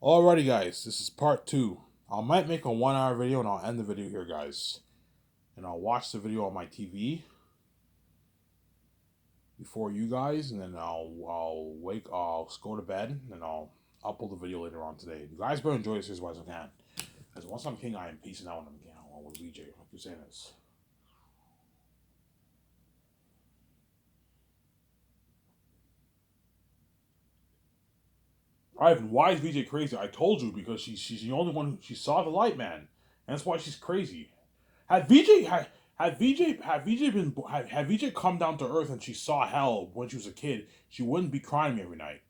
Alrighty, guys, this is part two. I might make a 1 hour video and I'll end the video here, guys. And I'll watch the video on my TV before you guys, and then I'll go to bed, and then I'll upload the video later on today. You guys better enjoy this as much as I can. Because once I'm king, I am peacing out when I'm king, along with VJ, like you're saying this. Ivan, why is VJ crazy? I told you, because she's the only one she saw the light, man. And that's why she's crazy. Had VJ had VJ come down to earth and she saw hell when she was a kid, she wouldn't be crying me every night.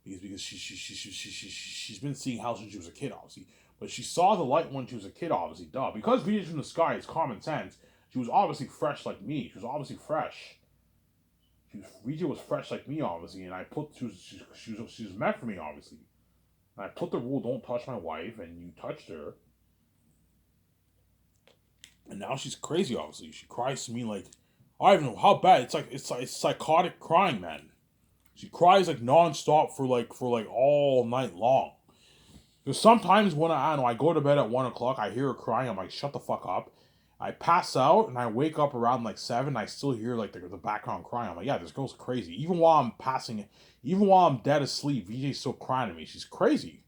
Because she's been seeing hell since she was a kid, obviously. But she saw the light when she was a kid, obviously, duh. Because VJ's from the sky, it's common sense. She was obviously fresh like me. She was obviously fresh. VJ was fresh like me, obviously, and I put she was meant for me, obviously. And I put the rule: don't touch my wife, and you touched her. And now she's crazy, obviously. She cries to me like, I don't even know how bad. It's psychotic crying, man. She cries like nonstop for all night long. There's sometimes when I don't know, I go to bed at 1 o'clock, I hear her crying, I'm like, shut the fuck up. I pass out and I wake up around like 7, I still hear like the background crying. I'm like, yeah, this girl's crazy. Even while I'm dead asleep, VJ's still crying to me. She's crazy.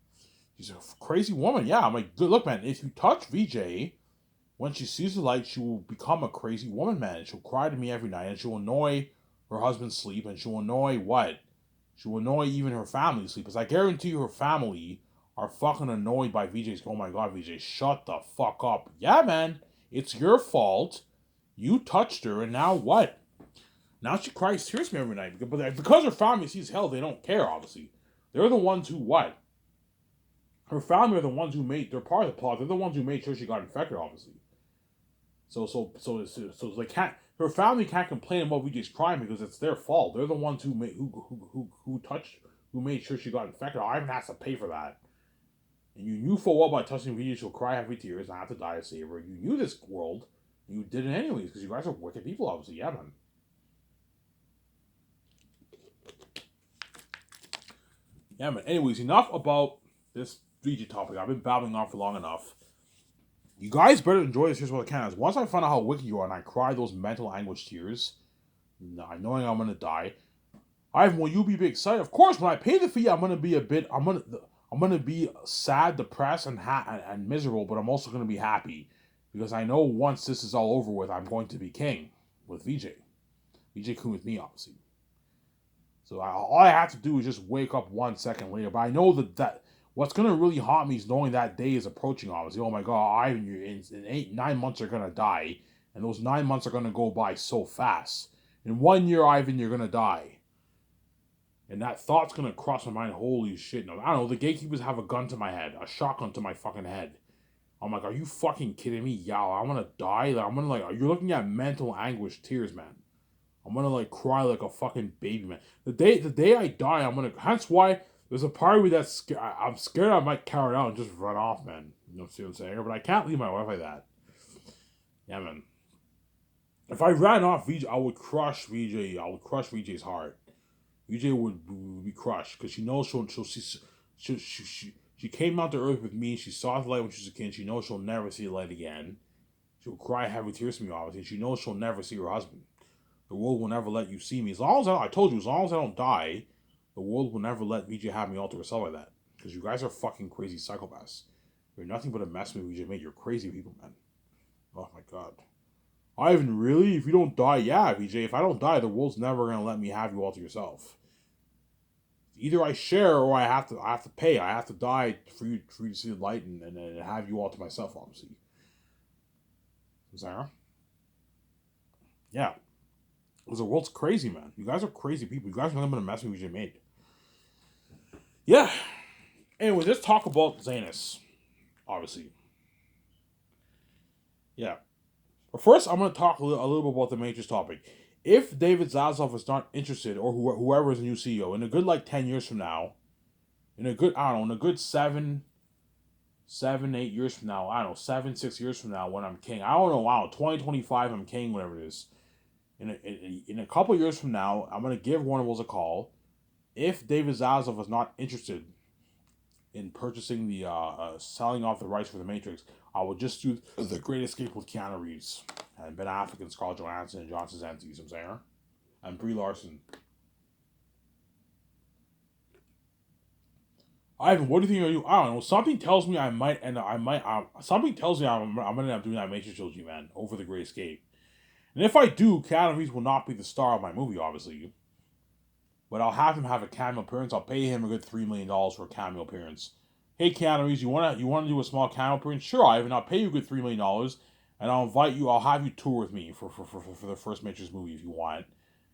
She's a crazy woman. Yeah, I'm like, look, man, if you touch VJ, when she sees the light, she will become a crazy woman, man. And she'll cry to me every night, and she'll annoy her husband's sleep, and she'll annoy what? She'll annoy even her family's sleep. Because I guarantee you her family are fucking annoyed by VJ's. Oh my god, VJ, shut the fuck up. Yeah, man, it's your fault. You touched her, and now what? Now she cries tears to me every night. But because her family sees hell, they don't care, obviously. They're the ones who what? Her family are the ones who they're part of the plot. They're the ones who made sure she got infected, obviously. So they can't. Her family can't complain about VJ's crime because it's their fault. They're the ones who made sure she got infected. Ivan has to pay for that. And you knew full well by touching VJ she'll cry happy tears and have to die to save her. You knew this world. You did it anyways because you guys are wicked people, obviously. Yeah, man. Yeah, man. Anyways, enough about this VJ topic. I've been babbling on for long enough. You guys better enjoy this. Here's what I can. Once I find out how wicked you are and I cry those mental anguish tears, knowing I'm gonna die, will you be excited? Of course, when I pay the fee, I'm gonna be sad, depressed, and miserable. But I'm also gonna be happy because I know once this is all over with, I'm going to be king with VJ. VJ king with me, obviously. So all I have to do is just wake up 1 second later. But I know that what's gonna really haunt me is knowing that day is approaching. Obviously, oh my god, Ivan, you're in 9 months are gonna die, and those 9 months are gonna go by so fast. In 1 year, Ivan, you're gonna die, and that thought's gonna cross my mind. Holy shit! No, I don't know. The gatekeepers have a gun to my head, a shotgun to my fucking head. I'm like, are you fucking kidding me? Yeah, I'm gonna die. I'm gonna you're looking at mental anguish, tears, man. I'm gonna cry like a fucking baby, man. The day I die, I'm gonna. That's why there's a part of me that's scared. I'm scared I might cower out and just run off, man. You know what I'm saying? But I can't leave my wife like that. Yeah, man. If I ran off VJ, I would crush VJ. I would crush VJ's heart. VJ would be crushed because she knows she came out to earth with me. She saw the light when she was a kid. She knows she'll never see the light again. She'll cry heavy tears for me, obviously. She knows she'll never see her husband. The world will never let you see me. As long as I told you, as long as I don't die, the world will never let VJ have me all to herself like that. Because you guys are fucking crazy psychopaths. You're nothing but a mess with VJ, mate. You're crazy people, man. Oh my god. Ivan, really? If you don't die, yeah, VJ. If I don't die, the world's never gonna let me have you all to yourself. Either I share or I have to pay. I have to die for you to see the light and have you all to myself, obviously. Sarah? Yeah. Because the world's crazy, man. You guys are crazy people. You guys are nothing but a mess with VJ made. Yeah. Anyways, let's talk about Zayance. Obviously. Yeah. But first, I'm going to talk a little bit about the major topic. If David Zaslav is not interested, or whoever is the new CEO, in a good 10 years from now, in a good 7, 8 years from now, 7, 6 years from now, when I'm king, 2025, I'm king, whatever it is. In a couple years from now, I'm going to give Warner Bros. A call. If David Zaslav is not interested in purchasing selling off the rights for the Matrix, I would just do the Great Escape with Keanu Reeves and Ben Affleck and Scarlett Johansson and John Zayance. You know what I'm saying? And Brie Larson. Ivan, what do you think? Are you? I don't know. Something tells me I might, and I might. Something tells me I'm gonna end up doing that Matrix trilogy, man, over the Great Escape. And if I do, Keanu Reeves will not be the star of my movie, obviously. But I'll have him have a cameo appearance. I'll pay him a good $3 million for a cameo appearance. Hey, Keanu Reeves, you wanna do a small cameo appearance? Sure, Ivan. I'll pay you a good $3 million, and I'll invite you. I'll have you tour with me for the first Matrix movie if you want.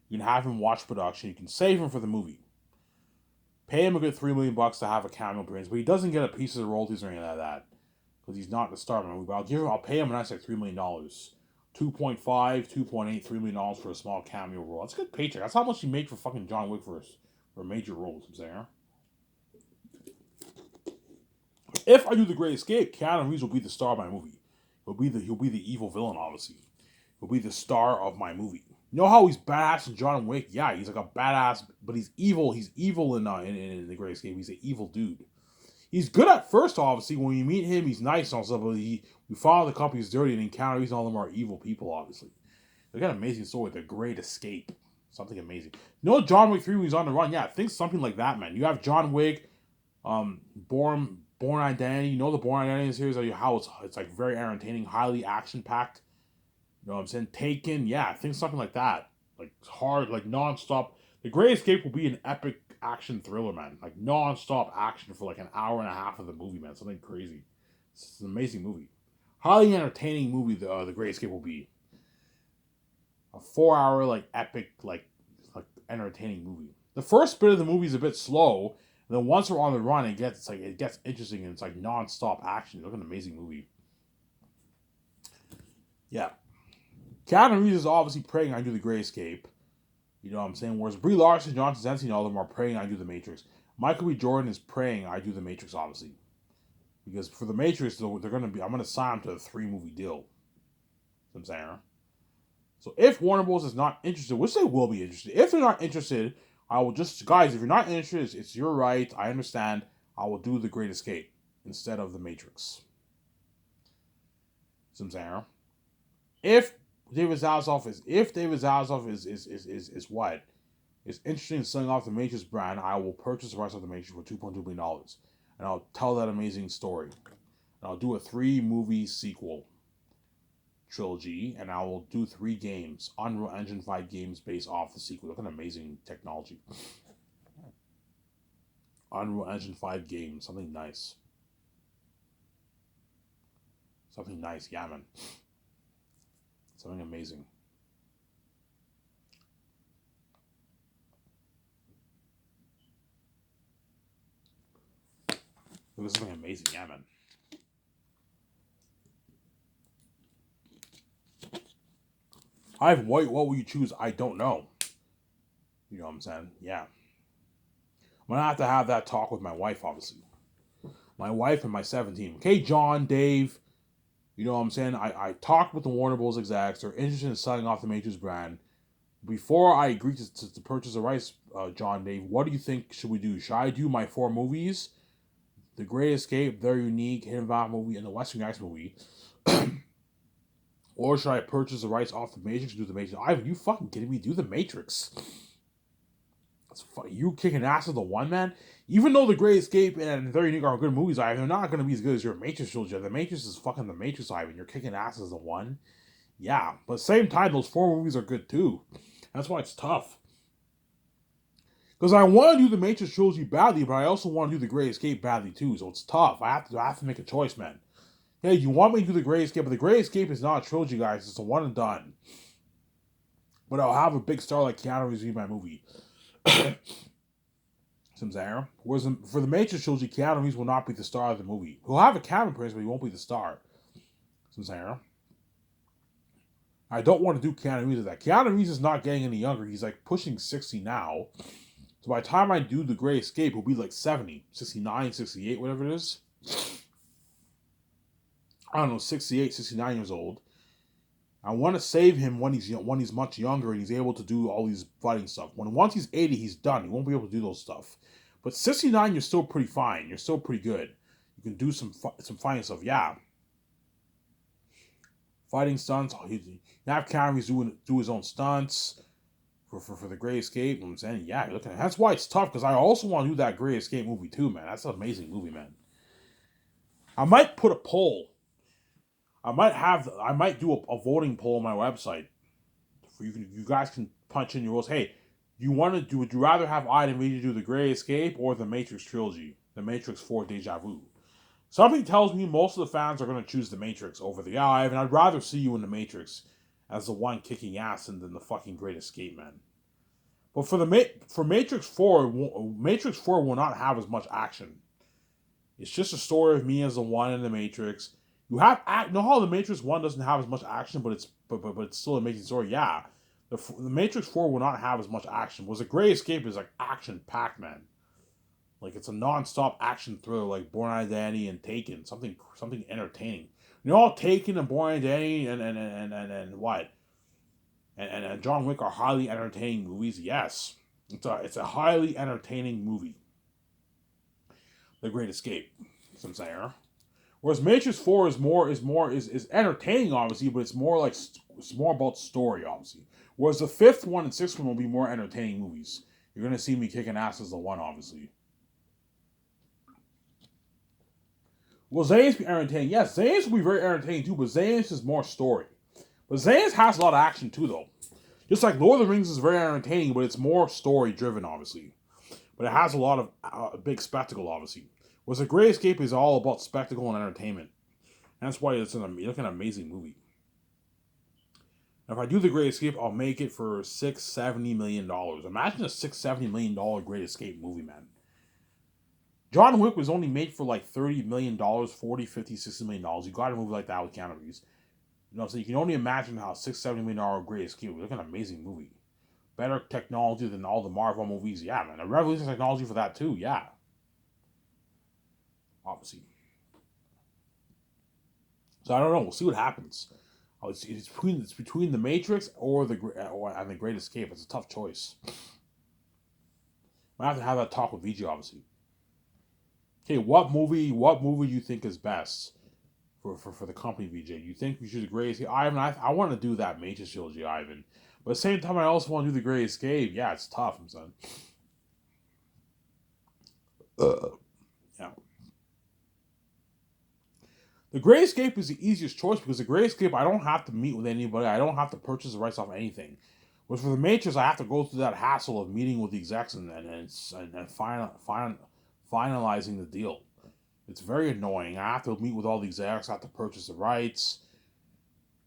You can have him watch production. You can save him for the movie. Pay him a good $3 million to have a cameo appearance, but he doesn't get a piece of the royalties or anything like that because he's not the star of the movie. But I'll pay him a nice like $3 million. 2.5, 2.8, $3 million for a small cameo role. That's a good paycheck. That's how much he made for fucking John Wick for a major role, I'm saying. If I do the Great Escape, Keanu Reeves will be the star of my movie. He'll be the evil villain, obviously. He'll be the star of my movie. You know how he's badass in John Wick? Yeah, he's like a badass, but he's evil. He's evil in the Great Escape. He's an evil dude. He's good at first, obviously. When you meet him, he's nice and all stuff, but we follow the company, he's dirty, and encounter all of them are evil people, obviously. They got an amazing story, The Great Escape. Something amazing. You know John Wick 3 when he's on the run? Yeah, think something like that, man. You have John Wick, Born Identity. You know the Born Identity series, how it's like very entertaining, highly action-packed. You know what I'm saying? Taken, yeah, think something like that. Like hard, like non-stop. The Great Escape will be an epic action thriller, man. Like non-stop action for like an hour and a half of the movie, man. Something crazy. It's an amazing movie. Highly entertaining movie, the Great Escape will be. A 4 hour, like epic, like entertaining movie. The first bit of the movie is a bit slow, and then once we're on the run, it gets interesting and it's like non-stop action. It's like an amazing movie. Yeah. Keanu Reeves is obviously praying I do the Great Escape. You know what I'm saying? Whereas Brie Larson, John Zayance, and all of them are praying I do the Matrix. Michael B. Jordan is praying I do the Matrix, obviously. Because for the Matrix, they're gonna be. I'm gonna sign them to a 3-movie deal. You know what I'm saying? So if Warner Bros. Is not interested, which they will be interested. If they're not interested, I will just guys. If you're not interested, it's your right. I understand. I will do the Great Escape instead of the Matrix. You know what I'm saying? If David Zaslav is what is interested in selling off the Matrix brand, I will purchase the rights of the Matrix for $2.2 billion, and I'll tell that amazing story. And I'll do a 3-movie sequel trilogy, and I will do 3 games, Unreal Engine 5 games based off the sequel. Look at amazing technology. Unreal Engine 5 games, something nice. Something nice, yeah, man. Something amazing. Look at something amazing, yeah, man. Ivan, what will you choose? I don't know. You know what I'm saying? Yeah. I'm gonna have to have that talk with my wife, obviously. My wife and my 17. Okay, John, Dave. You know what I'm saying? I talked with the Warner Bros. Execs. They're interested in selling off the Matrix brand. Before I agree to purchase the rights, John, Dave, what do you think should we do? Should I do my 4 movies? The Great Escape, Very Unique, Hidden Valley movie, and the Western Unites movie. Or should I purchase the rights off the Matrix and do the Matrix? Ivan, you fucking kidding me? Do the Matrix. You kicking ass as the one, man? Even though The Great Escape and Very Unique are good movies, Ivan, they're not going to be as good as your Matrix trilogy. The Matrix is fucking the Matrix, Ivan. You're kicking ass as the one. Yeah, but at the same time, those 4 movies are good too. That's why it's tough. Because I want to do the Matrix trilogy badly, but I also want to do the Great Escape badly too. So it's tough. I have to make a choice, man. Hey, you want me to do the Great Escape, but the Great Escape is not a trilogy, guys. It's a one and done. But I'll have a big star like Keanu Reeves in my movie. Whereas for the Matrix trilogy, Keanu Reeves will not be the star of the movie. He'll have a cameo appearance, but he won't be the star. I don't want to do Keanu Reeves as that. Keanu Reeves is not getting any younger. He's like pushing 60 now. So by the time I do the Great Escape, he'll be like 70, 69, 68, whatever it is. I don't know, 68, 69 years old. I want to save him when he's much younger and he's able to do all these fighting stuff. Once he's 80, he's done. He won't be able to do those stuff. But 69, you're still pretty fine. You're still pretty good. You can do some fighting stuff. Yeah. Fighting stunts. You have Keanu Reeves do his own stunts for the Great Escape. I'm saying, yeah, you're looking at, that's why it's tough, because I also want to do that Great Escape movie too, man. That's an amazing movie, man. I might put a poll. I might do a voting poll on my website. For you guys can punch in your rules. Hey, would you rather have Iden Reed do the Great Escape or the Matrix trilogy, the Matrix 4 Deja Vu? Something tells me most of the fans are going to choose the Matrix over the Ive, and I'd rather see you in the Matrix as the one kicking ass than the fucking Great Escape, man. But for Matrix 4, Matrix 4 will not have as much action. It's just a story of me as the one in the Matrix. You know how the Matrix 1 doesn't have as much action, but it's still an amazing story. Yeah, the Matrix 4 will not have as much action. Whereas the Great Escape is like action packed, man. Like it's a non-stop action thriller, like Born Identity and Taken, something entertaining. You know, Taken and Born Identity and what, and John Wick are highly entertaining movies. Yes, it's a highly entertaining movie. The Great Escape, some say. Whereas Matrix 4 is entertaining, obviously, but it's more about story, obviously. Whereas the fifth one and sixth one will be more entertaining movies. You're gonna see me kicking ass as the one, obviously. Will Zayance be entertaining? Yes, Zayance will be very entertaining too, but Zayance is more story. But Zayance has a lot of action too, though. Just like Lord of the Rings is very entertaining, but it's more story driven, obviously. But it has a lot of big spectacle, obviously. Whereas The Great Escape is all about spectacle and entertainment. And that's why it's an amazing movie. Now, if I do The Great Escape, I'll make it for $670 million. Imagine a $670 million Great Escape movie, man. John Wick was only made for like $30 million, $40, $50, $60 million. You got a movie like that with Keanu Reeves. So you can only imagine how $670 million Great Escape would look an amazing movie. Better technology than all the Marvel movies. Yeah, man. A revolutionary technology for that too. Yeah. Obviously. So I don't know. We'll see what happens. It's between the Matrix or the Great Escape. It's a tough choice. I have to have that talk with VG, obviously. Okay, what movie you think is best for the company, VJ? You think we should do the Great Escape? Ivan, I want to do that Matrix trilogy, Ivan. But at the same time, I also want to do the Great Escape. Yeah, it's tough, son. Yeah. The Great Escape is the easiest choice because the Great Escape, I don't have to meet with anybody. I don't have to purchase the rights off anything. But for the Matrix, I have to go through that hassle of meeting with the execs and finalizing the deal. It's very annoying. I have to meet with all the execs. I have to purchase the rights.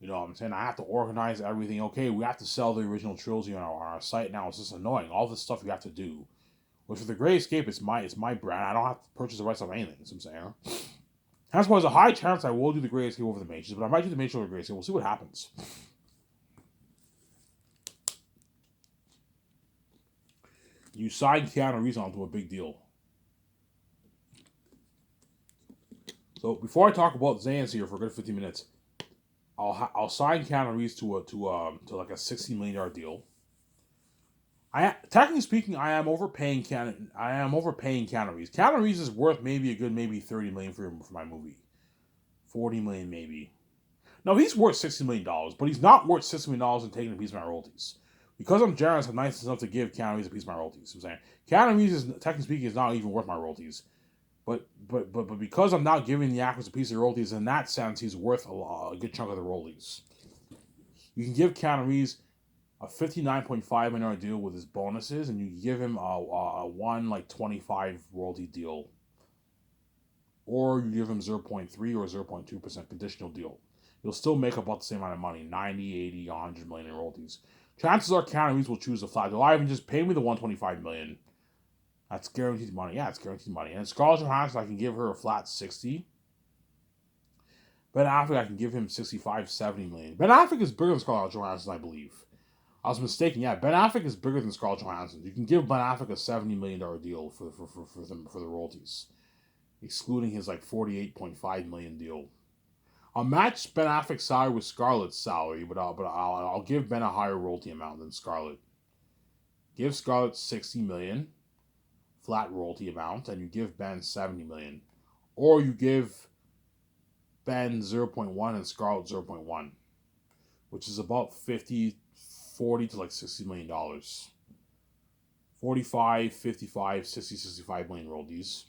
You know what I'm saying? I have to organize everything. Okay, we have to sell the original trilogy on our site now. It's just annoying. All this stuff you have to do. But for the Great Escape, it's my brand. I don't have to purchase the rights of anything. That's what I'm saying. That's why there's a high chance I will do the Great Escape over the Matrix, but I might do the Matrix over the Great Escape. We'll see what happens. You signed Keanu Reeves onto a big deal. So before I talk about Zayance here for a good 15 minutes, I'll sign Keanu Reeves to like a $60 million deal. Technically speaking, I am overpaying Keanu Reeves. Keanu Reeves is worth maybe $30 million for my movie. $40 million maybe. No, he's worth $60 million, but he's not worth $60 million and taking a piece of my royalties. Because I'm generous, I'm nice enough to give Keanu Reeves a piece of my royalties. I'm saying Keanu Reeves is, technically speaking, is not even worth my royalties. But because I'm not giving the actors a piece of the royalties, in that sense, he's worth a good chunk of the royalties. You can give Keanu Reeves a $59.5 million deal with his bonuses, and you give him a 1/25 royalty deal, or you give him 0.3 or 0.2% conditional deal. You'll still make about the same amount of money, 90, 80, 100 million in royalties. Chances are Keanu Reeves will choose a flat deal. I even just pay me the 125 million. That's guaranteed money. Yeah, it's guaranteed money. And Scarlett Johansson, I can give her a flat 60. Ben Affleck, I can give him 65, 70 million. Ben Affleck is bigger than Scarlett Johansson, I believe. I was mistaken. Yeah, Ben Affleck is bigger than Scarlett Johansson. You can give Ben Affleck a $70 million deal for the royalties, excluding his like $48.5 million deal. I'll match Ben Affleck's salary with Scarlett's salary, but I'll give Ben a higher royalty amount than Scarlett. Give Scarlett $60 million flat royalty amount, and you give Ben 70 million, or you give Ben 0.1 and Scarlett 0.1, which is about 40 to like $60 million. 45, 55, 60, 65 million royalties.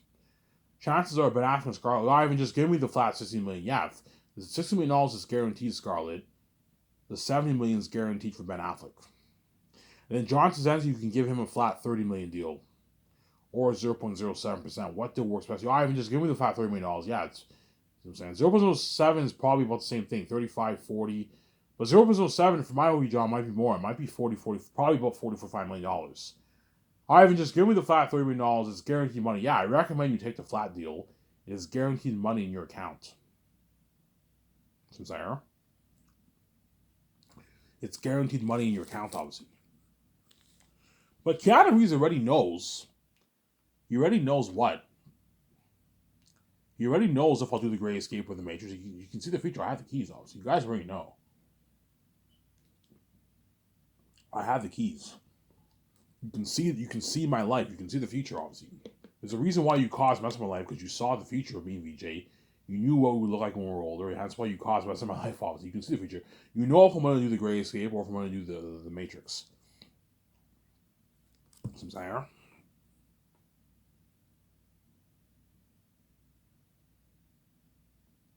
Chances are Ben Affleck and Scarlett, not even just give me the flat 60 million. Yeah, the $60 million is guaranteed Scarlett. The 70 million is guaranteed for Ben Affleck. And then John Zayance, you can give him a flat 30 million deal. Or 0.07%. What deal works best? You even just give me the flat $30 million. Yeah, it's, you know what I'm saying. 0.07 is probably about the same thing. 35, 40. But 0.07 for my movie, John, might be more. It might be 40, probably about $45 million. Ivan, just give me the flat $30 million. It's guaranteed money. Yeah, I recommend you take the flat deal. It is guaranteed money in your account. Sincere. It's guaranteed money in your account, obviously. But Keanu Reeves already knows. He already knows what. He already knows if I'll do the Great Escape with the Matrix. You can see the future. I have the keys, obviously. You guys already know. I have the keys. You can see my life. You can see the future, obviously. There's a reason why you caused mess of my life, because you saw the future of me and VJ. You knew what we would look like when we were older, and that's why you caused mess of my life, obviously. You can see the future. You know if I'm going to do the Great Escape or if I'm going to do the Matrix. Some saying.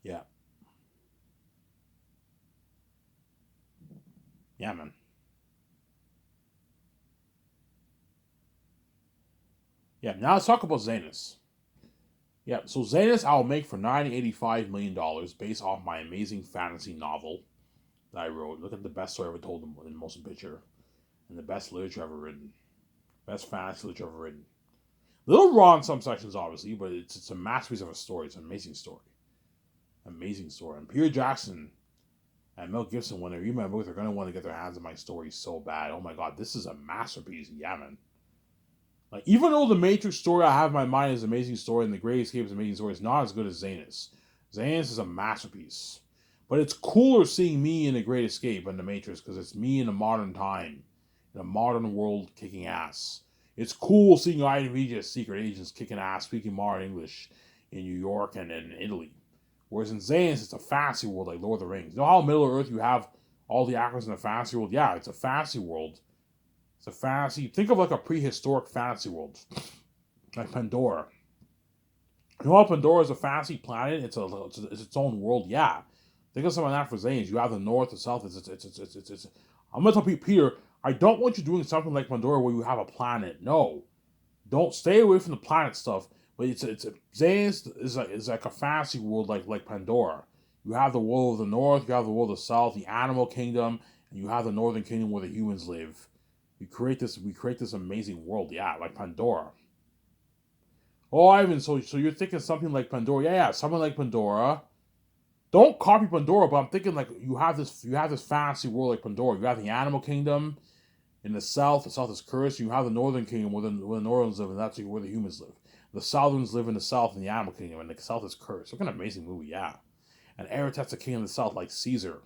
Yeah. Yeah, man. Yeah, now let's talk about Zayance. Yeah, so Zayance I'll make for $985 million based off my amazing fantasy novel that I wrote. Look at the best story ever told in the motion picture. And the best literature ever written. Best fantasy literature ever written. A little raw in some sections, obviously, but it's a masterpiece of a story. It's an amazing story. Amazing story. And Peter Jackson and Mel Gibson, when they read my book, they're going to want to get their hands on my story so bad. Oh my god, this is a masterpiece. Yeah, man. Like, even though the Matrix story I have in my mind is an amazing story and the Great Escape is an amazing story, it's not as good as Zayance. Zayance is a masterpiece. But it's cooler seeing me in the Great Escape and the Matrix because it's me in a modern time, in a modern world kicking ass. It's cool seeing IDV as secret agents kicking ass, speaking modern English in New York and in Italy. Whereas in Zayance, it's a fantasy world like Lord of the Rings. You know how Middle Earth you have all the actors in a fantasy world? Yeah, it's a fantasy world. It's a fantasy. Think of like a prehistoric fantasy world, like Pandora. You know how Pandora is a fantasy planet? It's its own world. Yeah, think of something like that for Zayance. You have the north, the south. It's. I'm gonna tell Peter. I don't want you doing something like Pandora where you have a planet. No, don't stay away from the planet stuff. But Zayance is like a fantasy world like Pandora. You have the world of the north, you have the world of the south, the animal kingdom, and you have the northern kingdom where the humans live. We create this amazing world, yeah, like Pandora. Oh, Ivan, so you're thinking something like Pandora? Yeah, something like Pandora. Don't copy Pandora, but I'm thinking like you have this fantasy world like Pandora. You have the animal kingdom in the south is cursed. You have the northern kingdom where the Northerns live, and that's where the humans live. The Southerns live in the south in the animal kingdom, and the south is cursed. Look at an amazing movie, yeah. And Eret's the king of the south, like Caesar.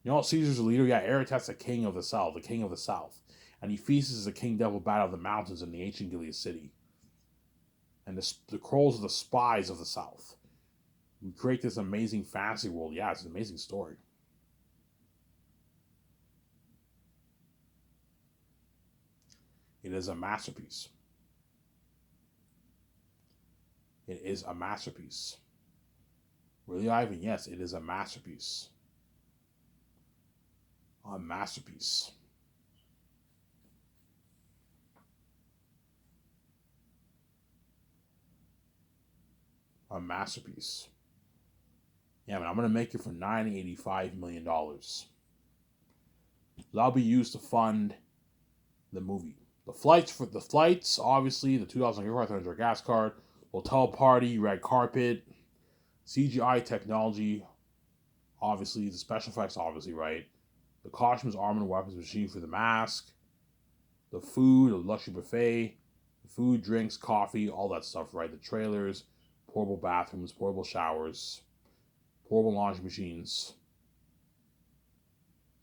You know, Caesar's a leader. Yeah, Eret's the king of the south, and he feasts as the king devil bat of the mountains in the ancient Gilead city. And the Krolls are the spies of the south. We create this amazing fantasy world. Yeah, it's an amazing story. It is a masterpiece. It is a masterpiece. Really, Ivan? Yes, it is a masterpiece. A masterpiece. A masterpiece. Yeah, man, I'm gonna make it for $985 million. That'll be used to fund the movie. The flights, obviously, the $2,000 gas card, hotel party, red carpet, CGI technology, obviously, the special effects, obviously, right? The costumes, armor, and weapons machine for the mask, the food, the luxury buffet, the food, drinks, coffee, all that stuff, right? The trailers, portable bathrooms, portable showers, portable laundry machines.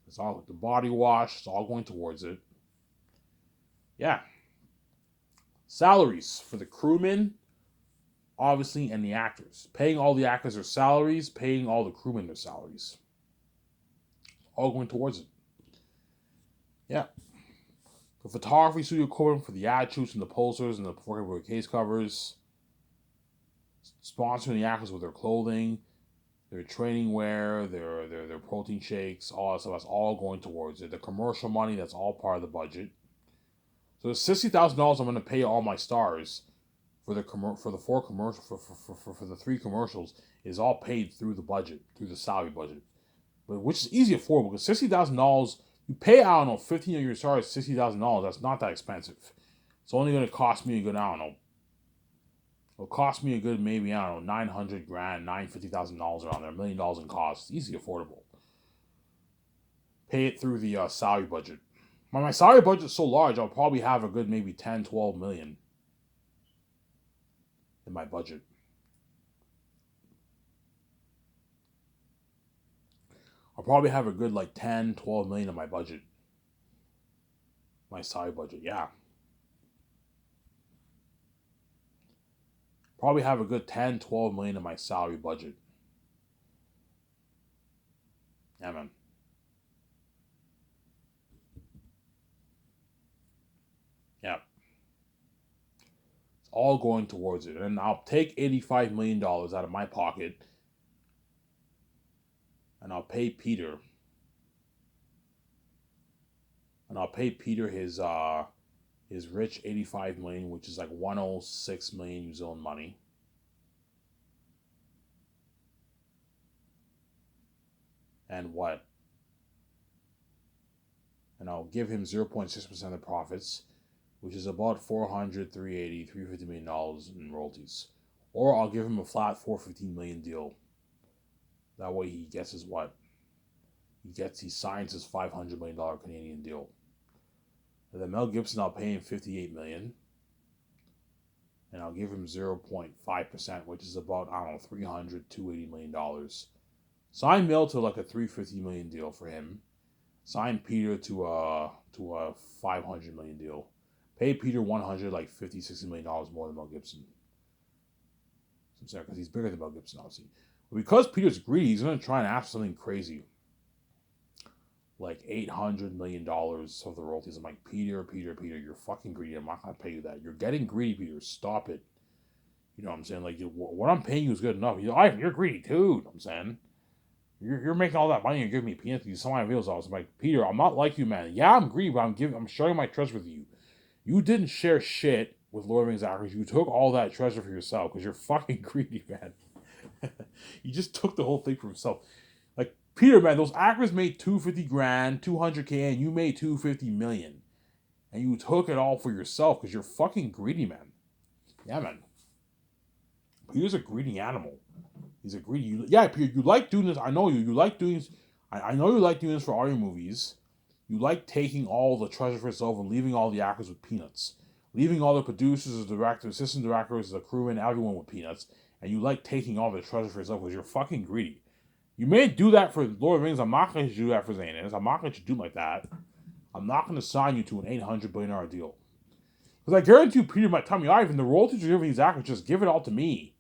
It's all the body wash, it's all going towards it. Yeah. Salaries for the crewmen, obviously, and the actors. Paying all the actors their salaries, paying all the crewmen their salaries. All going towards it. Yeah. The photography studio equipment for the ad shoots and the posters and the portrait case covers. Sponsoring the actors with their clothing, their training wear, their protein shakes, all that stuff. That's all going towards it. The commercial money, that's all part of the budget. So the $60,000 I'm going to pay all my stars for the four commercial for the three commercials is all paid through the budget, through the salary budget, but which is easy affordable because $60,000 you pay, I don't know, 15 of your stars $60,000. That's not that expensive. It's only going to cost me a good, I don't know. It'll cost me a good maybe, I don't know, $900,000, $950,000 around there, $1 million in costs. Easy affordable. Pay it through the salary budget. My salary budget is so large, I'll probably have a good maybe 10, 12 million in my budget. I'll probably have a good like 10, 12 million in my budget. My salary budget, yeah. Probably have a good 10, 12 million in my salary budget. Yeah, man. Yeah. It's all going towards it. And I'll take $85 million out of my pocket and I'll pay Peter. And I'll pay Peter his rich 85 million, which is like 106 million New Zealand money. And what? And I'll give him 0.6% of the profits, which is about 400, 380, 350 million dollars in royalties. Or I'll give him a flat 415 million deal. That way he gets his what? He signs his $500 million Canadian deal. And then Mel Gibson, I'll pay him 58 million. And I'll give him 0.5%, which is about, I don't know, 300, 280 million dollars. Sign Mel to like a 350 million deal for him. Sign Peter to a 500 million deal. Pay Peter 100, like 50, 60 million dollars more than Mel Gibson. Because he's bigger than Mel Gibson, obviously. But because Peter's greedy, he's going to try and ask something crazy. Like $800 million of the royalties. I'm like, Peter, you're fucking greedy. I'm not going to pay you that. You're getting greedy, Peter. Stop it. You know what I'm saying? Like, what I'm paying you is good enough. You're greedy too. You know what I'm saying? You're making all that money and giving me peanuts. You saw my videos. I was like, Peter, I'm not like you, man. Yeah, I'm greedy, but I'm sharing my trust with you. You didn't share shit with Lord of the Rings actors. You took all that treasure for yourself because you're fucking greedy, man. You just took the whole thing for yourself. Like, Peter, man, those actors made $250,000, $200K, and you made $250 million. And you took it all for yourself because you're fucking greedy, man. Yeah, man. Peter's a greedy animal. He's a greedy. Peter, you like doing this. I know you. You like doing this. I know you like doing this for all your movies. You like taking all the treasure for yourself and leaving all the actors with peanuts. Leaving all the producers, the directors, assistant directors, the crew, and everyone with peanuts. And you like taking all the treasure for yourself because you're fucking greedy. You may do that for Lord of the Rings. I'm not going to do that for Zayance. I'm not going to do like that. I'm not going to sign you to an $800 billion deal. Because I guarantee you, Peter might tell me, Ivan, the royalties you're giving these actors, just give it all to me.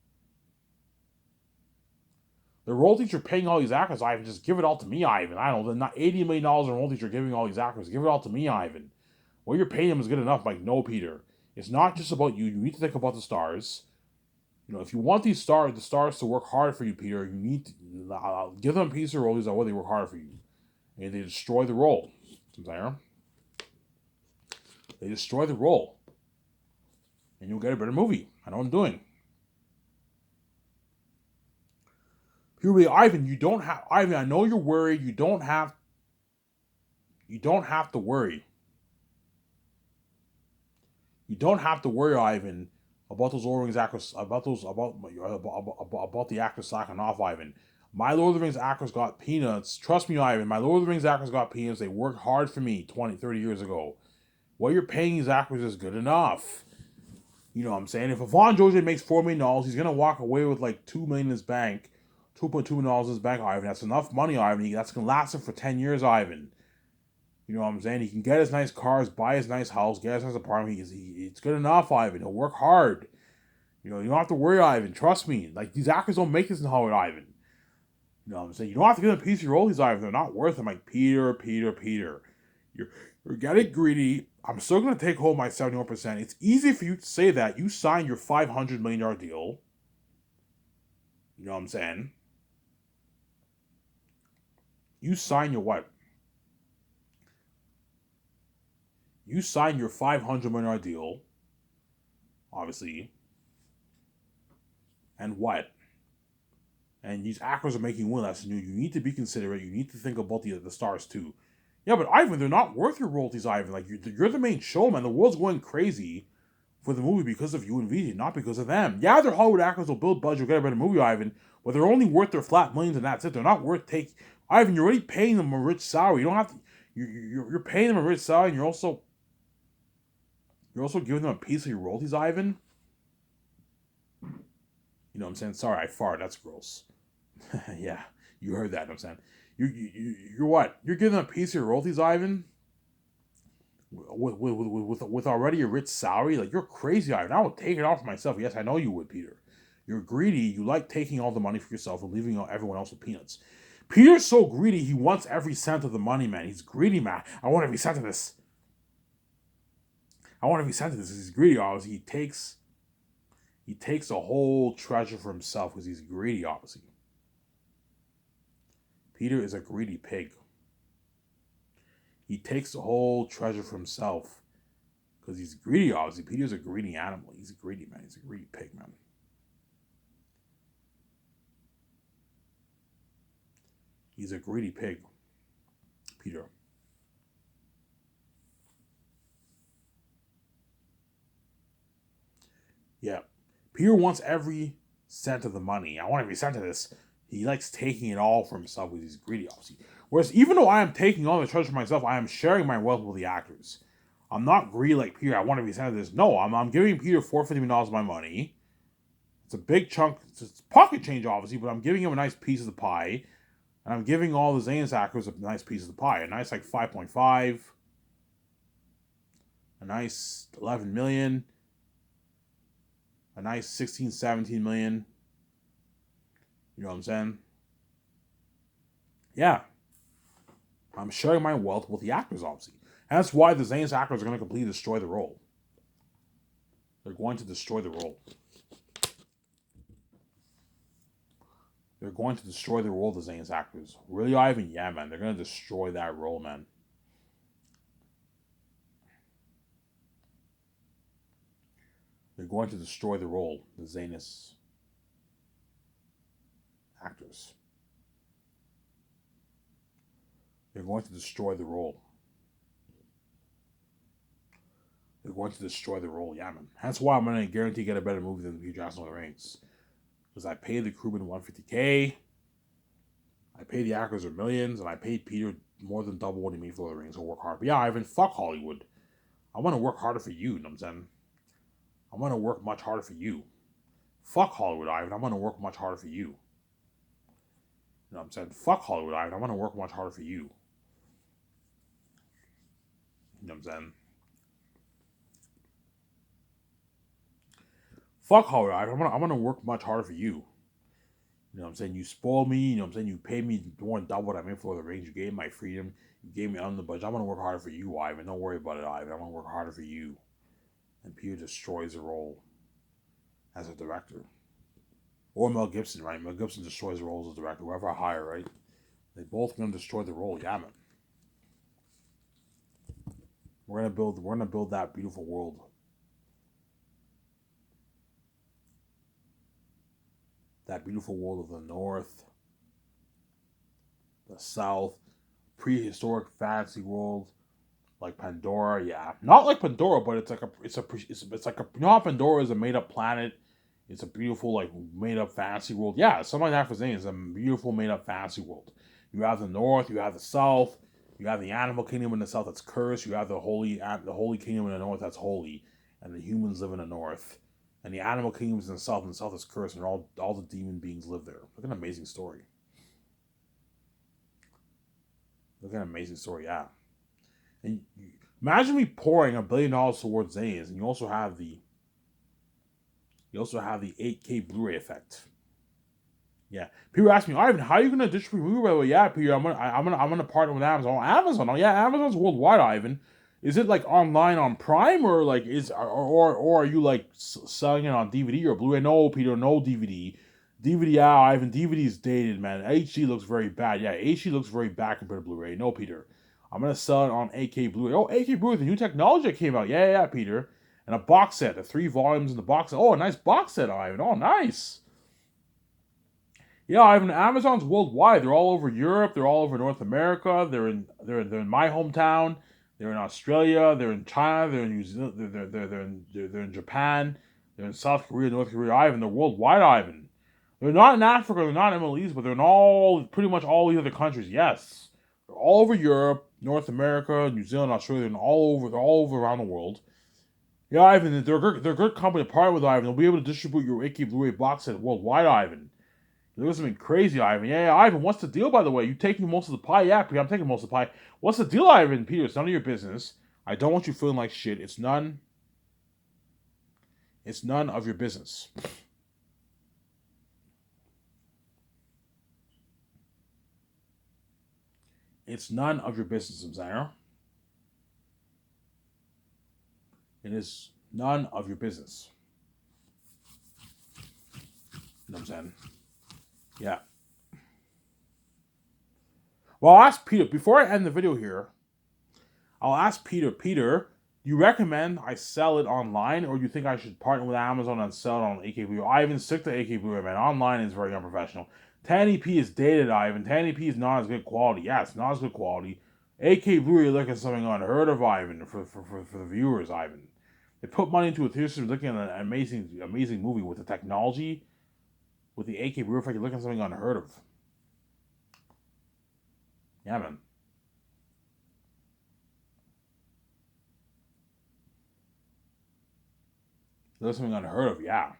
The royalties you're paying all these actors, Ivan, just give it all to me, Ivan. I don't know, the not $80 million in royalties you're giving all these actors, give it all to me, Ivan. What you're paying them is good enough. Like, no, Peter. It's not just about you. You need to think about the stars. You know, if you want the stars to work hard for you, Peter, you need to give them a piece of royalties that way they work hard for you. And they destroy the role. They destroy the role. And you'll get a better movie. I know what I'm doing. Purely, Ivan, Ivan, I know you're worried. You don't have to worry. You don't have to worry, Ivan, about those Lord of the Rings actors, about the actors slacking off, Ivan. My Lord of the Rings actors got peanuts. Trust me, Ivan, my Lord of the Rings actors got peanuts. They worked hard for me 20, 30 years ago. What you're paying these actors is good enough. You know what I'm saying? If Yvonne George makes $4 million, he's going to walk away with like $2 million in his bank. $2.2 million in his bank, Ivan. That's enough money, Ivan. That's going to last him for 10 years, Ivan. You know what I'm saying? He can get his nice cars, buy his nice house, get his nice apartment. It's good enough, Ivan. He'll work hard. You know, you don't have to worry, Ivan. Trust me. Like, these actors don't make this in Hollywood, Ivan. You know what I'm saying? You don't have to give them a piece of your royalties, Ivan. They're not worth it. I'm like, Peter. You're getting greedy. I'm still going to take home my 71%. It's easy for you to say that. You signed your $500 million deal. You know what I'm saying? You signed your what? You signed your $500 million deal. Obviously. And what? And these actors are making one less than you. You need to be considerate. You need to think about the stars too. Yeah, but Ivan, they're not worth your royalties, Ivan. Like, you're the main showman. The world's going crazy for the movie because of you and VJ, not because of them. Yeah, they're Hollywood actors. They'll build budget, will get a better movie, Ivan. But they're only worth their flat millions, and that's it. They're not worth taking. Ivan, you're already paying them a rich salary. You don't have to. You're paying them a rich salary, and you're also giving them a piece of your royalties, Ivan. You know what I'm saying? Sorry, I farted. That's gross. Yeah, you heard that. You know what I'm saying, you're what? You're giving them a piece of your royalties, Ivan. With already a rich salary, like, you're crazy, Ivan. I would take it off for myself. Yes, I know you would, Peter. You're greedy. You like taking all the money for yourself and leaving everyone else with peanuts. Peter's so greedy. He wants every cent of the money, man. He's greedy, man. I want every cent of this. He's greedy. Obviously, he takes a whole treasure for himself because he's greedy. Obviously, Peter is a greedy pig. He takes the whole treasure for himself because he's greedy, obviously. Peter's a greedy animal. He's a greedy man. He's a greedy pig, man. He's a greedy pig, Peter. Yeah. Peter wants every cent of the money. I want every cent of this. He likes taking it all for himself because he's greedy, obviously. Whereas, even though I am taking all the treasure for myself, I am sharing my wealth with the actors. I'm not greedy like Peter. I want every cent of this. No, I'm giving Peter $450 million of my money. It's a big chunk. It's pocket change, obviously, but I'm giving him a nice piece of the pie. And I'm giving all the Zayance actors a nice piece of the pie. A nice, like, 5.5. A nice 11 million. A nice 16, 17 million. You know what I'm saying? Yeah. I'm sharing my wealth with the actors, obviously. And that's why the Zayance actors are going to completely destroy the role. They're going to destroy the role. They're going to destroy the role of the Zayance actors. Really, Ivan? Yeah, man. They're going to destroy that role, man. They're going to destroy the role, the Zayance actors. They're going to destroy the role. They're going to destroy the role, yeah, man. That's why I'm going to guarantee get a better movie than the Jackson of the Rings. Because I paid the crewman $150K. I paid the actors their millions, and I paid Peter more than double what he made for Lord of the Rings. He'll work hard. But yeah, Ivan, fuck Hollywood. I want to work harder for you, you know what I'm saying? I want to work much harder for you. Fuck Hollywood, Ivan. I want to work much harder for you. You know what I'm saying? Fuck Hollywood, Ivan. I want to work much harder for you. You know what I'm saying? Fuck Hollywood, Ivan. I want to work much harder for you. You know what I'm saying? You spoiled me. You know what I'm saying? You paid me more than double what I made for the range. You gave me my freedom. You gave me under the budget. I want to work harder for you, Ivan. Don't worry about it, Ivan. I want to work harder for you. And Peter destroys the role as a director. Or Mel Gibson, right? Mel Gibson destroys the role as a director. Whoever I hire, right? They both gonna destroy the role. Yeah, man. We're gonna build that beautiful world. That beautiful world of the North, the South, prehistoric fantasy world, like Pandora. Yeah, not like Pandora, but it's like a you know how Pandora is a made up planet. It's a beautiful, like, made up fantasy world. Yeah, something like that for Zane. It's a beautiful made up fantasy world. You have the North, you have the South, you have the animal kingdom in the South that's cursed. You have the holy kingdom in the North that's holy, and the humans live in the North. And the animal kingdoms in the South, and the South is cursed, and all the demon beings live there. Look at an amazing story. Look at an amazing story, yeah. And imagine me pouring $1 billion towards Zayance, and you also have the 8K Blu-ray effect. Yeah, people ask me, Ivan, how are you gonna distribute movie? By the way, yeah, Peter, I'm gonna partner with Amazon. Oh, Amazon, oh yeah, Amazon's worldwide, Ivan. Is it like online on Prime or like or are you like selling it on DVD or Blu-ray? No, Peter, no DVD. DVD, yeah, Ivan, DVD is dated, man. HD looks very bad. Yeah, HD looks very bad compared to Blu-ray. No, Peter, I'm gonna sell it on 8K Blu-ray. Oh, 8K Blu-ray, the new technology that came out. Yeah, yeah, Peter, and a box set, the 3 volumes in the box set. Oh, a nice box set, Ivan. Oh, nice. Yeah, Ivan. Amazon's worldwide. They're all over Europe. They're all over North America. They're in my hometown. They're in Australia. They're in China. They're in New Zealand. They're in Japan. They're in South Korea, North Korea. Ivan. They're worldwide. Ivan. They're not in Africa. They're not in the Middle East, but they're in pretty much all these other countries. Yes, they're all over Europe, North America, New Zealand, Australia. They're all over. They're all over around the world. Yeah, Ivan. They're a good company to partner with, Ivan. They'll be able to distribute your AK Blu-ray box set worldwide, Ivan. You're something crazy, Ivan. Yeah, Ivan, what's the deal, by the way? You taking most of the pie? Yeah, Peter, I'm taking most of the pie. What's the deal, Ivan? Peter, it's none of your business. I don't want you feeling like shit. It's none of your business. It's none of your business, Zayance. It is none of your business. You know what I'm saying? Yeah. Well, I'll ask Peter, before I end the video here, I'll ask Peter, do you recommend I sell it online, or do you think I should partner with Amazon and sell it on AK Blu-ray? I even stick to AK Blu-ray, man. Online is very unprofessional. 1080p is dated, Ivan. 1080p is not as good quality. Yeah, it's not as good quality. AK Blu-ray, you're looking at something unheard of, Ivan, for the viewers, Ivan. They put money into a theater system looking at an amazing movie with the technology, with the AK Blu-ray effect, you're looking at something unheard of. Yeah, man. That's something unheard of, yeah.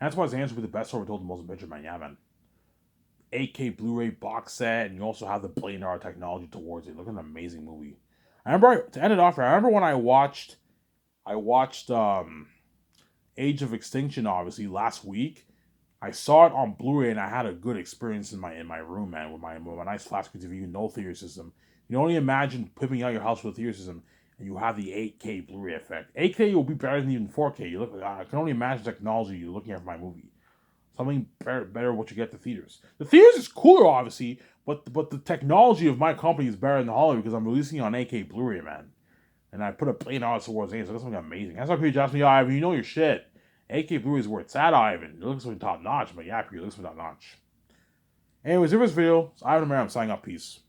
That's why Zayance will be the best story told in the most adventure, man. Yeah, man. 8K Blu-ray box set, and you also have the $1 billion technology towards it. Look at an amazing movie. I remember to end it off. I remember when I watched Age of Extinction, obviously last week. I saw it on Blu-ray, and I had a good experience in my room, man, with my nice flat screen TV, no theater system. You can only imagine pimping out your house with a theater system, and you have the 8K Blu-ray effect. 8K will be better than even 4K. I can only imagine technology you're looking at for my movie. Something better what you get at the theaters. The theaters is cooler, obviously, but the technology of my company is better than the Hollywood because I'm releasing it on 8K Blu-ray, man. And I put $1 billion towards it, so that's something amazing. That's why people ask me, Ivan, you know your shit. 8K Blu-ray is where it's at, Ivan. It looks something top notch, but yeah, it looks something top notch. Anyways, if this video, it's Ivan Amir, I'm signing up. Peace.